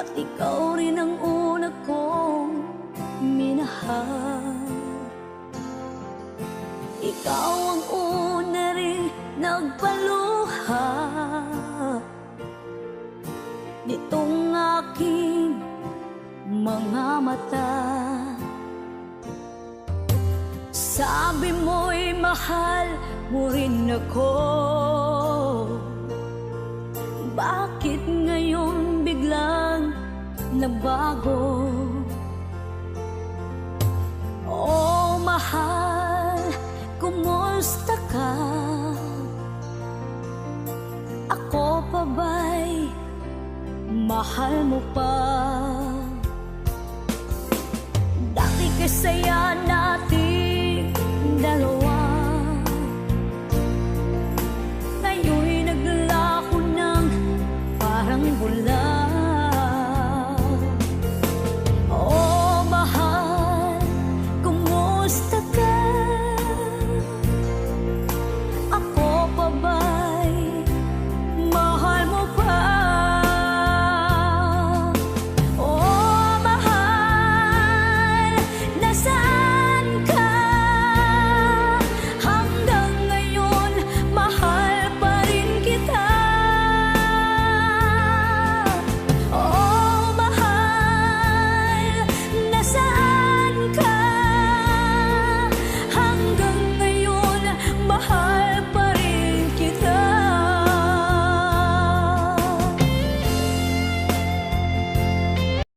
at ikaw rin ang una kong minahal. Ikaw ang una rin nagpaluha nitong aking mga mata. Sabi mo'y mahal mo rin ako. Bakit ngayon biglang nabago? Oh mahal, kumusta ka? Ako pa ba'y mahal mo pa? Dati kasaya nating dalawa, ngayon'y naglako ng parang bula.